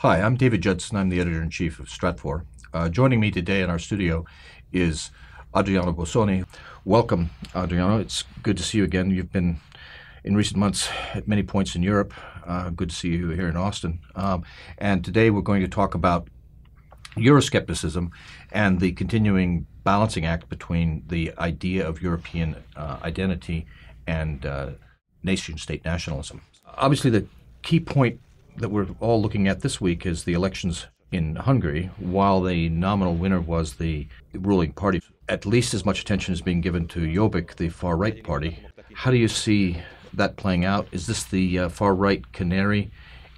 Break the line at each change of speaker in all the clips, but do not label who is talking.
Hi, I'm David Judson. I'm the editor-in-chief of Stratfor. Joining me today in our studio is Adriano Bosoni. Welcome, Adriano. It's good to see you again. You've been in recent months at many points in Europe. Good to see you here in Austin. And today we're going to talk about Euroskepticism and the continuing balancing act between the idea of European identity and nation-state nationalism. Obviously, the key point that we're all looking at this week is the elections in Hungary. While the nominal winner was the ruling party, at least as much attention is being given to Jobbik, the far-right party. How do you see that playing out? Is this the far-right canary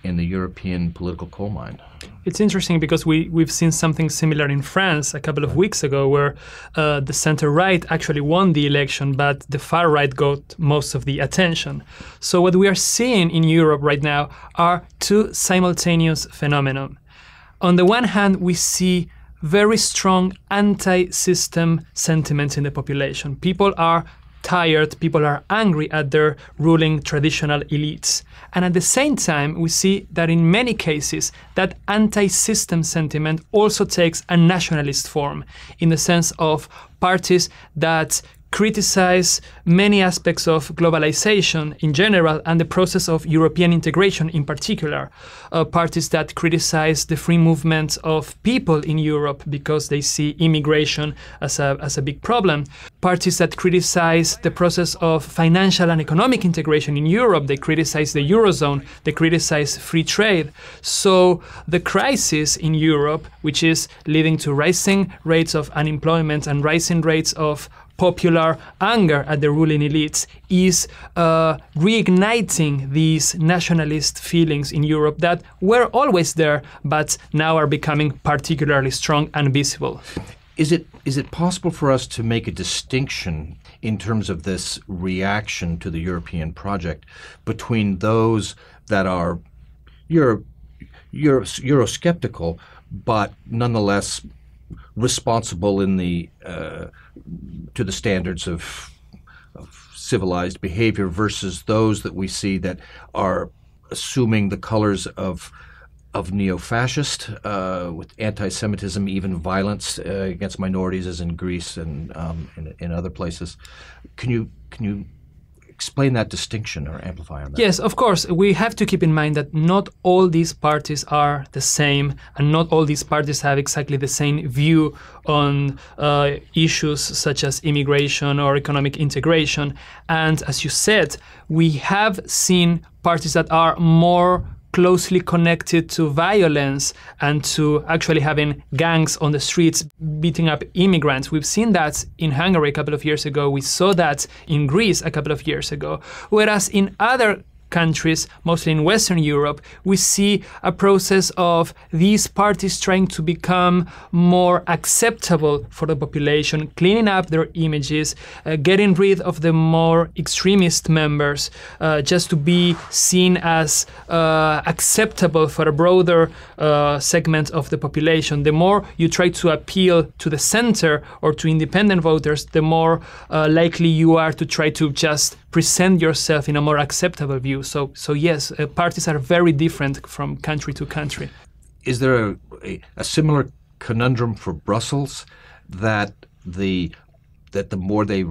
in the European political coal mine?
It's interesting because we've seen something similar in France a couple of weeks ago where the center-right actually won the election, but the far-right got most of the attention. So what we are seeing in Europe right now are two simultaneous phenomena. On the one hand, we see very strong anti-system sentiments in the population. People are tired, people are angry at their ruling traditional elites. And at the same time, we see that in many cases, that anti-system sentiment also takes a nationalist form, in the sense of parties that criticize many aspects of globalization in general and the process of European integration in particular. Parties that criticize the free movement of people in Europe because they see immigration as a big problem. Parties that criticize the process of financial and economic integration in Europe. They criticize the Eurozone. They criticize free trade. So the crisis in Europe, which is leading to rising rates of unemployment and rising rates of popular anger at the ruling elites, is reigniting these nationalist feelings in Europe that were always there, but now are becoming particularly strong and visible.
Is it possible for us to make a distinction in terms of this reaction to the European project between those that are Euroskeptical, but nonetheless responsible in the to the standards of civilized behavior, versus those that we see that are assuming the colors of neo-fascist with anti-Semitism, even violence against minorities, as in Greece and in other places? Can you explain that distinction or amplify on that?
Yes, of course. We have to keep in mind that not all these parties are the same, and not all these parties have exactly the same view on issues such as immigration or economic integration. And as you said, we have seen parties that are more closely connected to violence and to actually having gangs on the streets beating up immigrants. We've seen that in Hungary a couple of years ago. We saw that in Greece a couple of years ago. Whereas in other countries, mostly in Western Europe, we see a process of these parties trying to become more acceptable for the population, cleaning up their images, getting rid of the more extremist members, just to be seen as acceptable for a broader segment of the population. The more you try to appeal to the center or to independent voters, the more likely you are to try to just present yourself in a more acceptable view. So yes, parties are very different from country to country.
Is there a similar conundrum for Brussels that the more they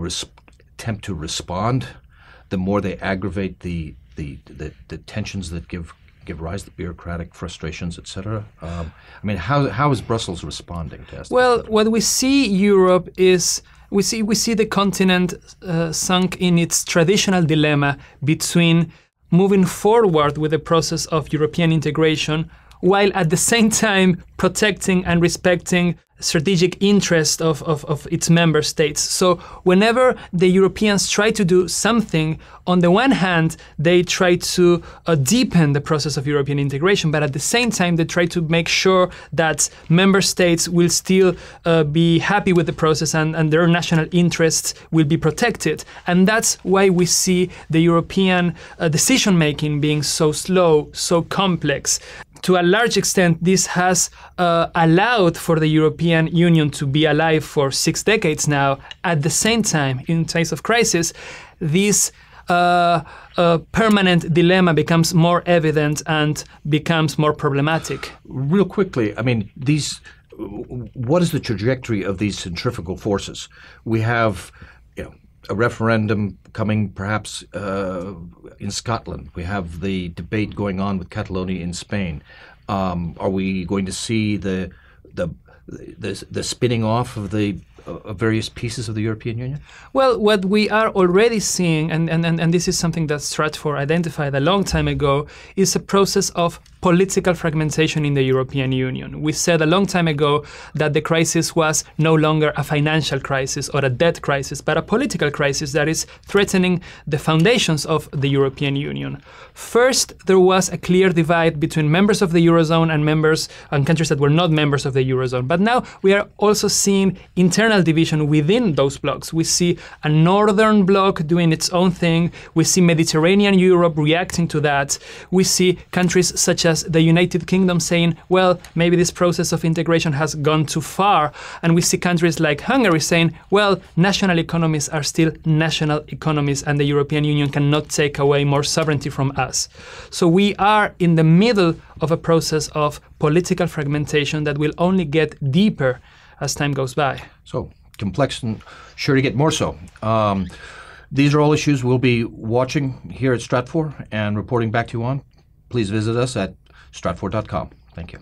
attempt to respond, the more they aggravate the tensions that give rise to bureaucratic frustrations, etc.? I mean, how is Brussels responding to that?
Well, what we see Europe is we see the continent sunk in its traditional dilemma between moving forward with the process of European integration, while at the same time protecting and respecting strategic interest of its member states. So whenever the Europeans try to do something, on the one hand, they try to deepen the process of European integration, but at the same time, they try to make sure that member states will still be happy with the process and their national interests will be protected. And that's why we see the European decision-making being so slow, so complex. To a large extent, this has allowed for the European Union to be alive for 6 decades now. At the same time, in times of crisis, this permanent dilemma becomes more evident and becomes more problematic.
Real quickly, I mean, what is the trajectory of these centrifugal forces? We have, a referendum coming perhaps in Scotland. We have the debate going on with Catalonia in Spain. Are we going to see the spinning off of the various pieces of the European Union?
Well, what we are already seeing, and this is something that Stratfor identified a long time ago, is a process of political fragmentation in the European Union. We said a long time ago that the crisis was no longer a financial crisis or a debt crisis, but a political crisis that is threatening the foundations of the European Union. First, there was a clear divide between members of the Eurozone and countries that were not members of the Eurozone. But now we are also seeing internal division within those blocs. We see a northern bloc doing its own thing. We see Mediterranean Europe reacting to that. We see countries such as the United Kingdom saying, well, maybe this process of integration has gone too far. And we see countries like Hungary saying, well, national economies are still national economies and the European Union cannot take away more sovereignty from us. So we are in the middle of a process of political fragmentation that will only get deeper as time goes by.
So complex and sure to get more so. These are all issues we'll be watching here at Stratfor and reporting back to you on. Please visit us at stratfor.com. Thank you.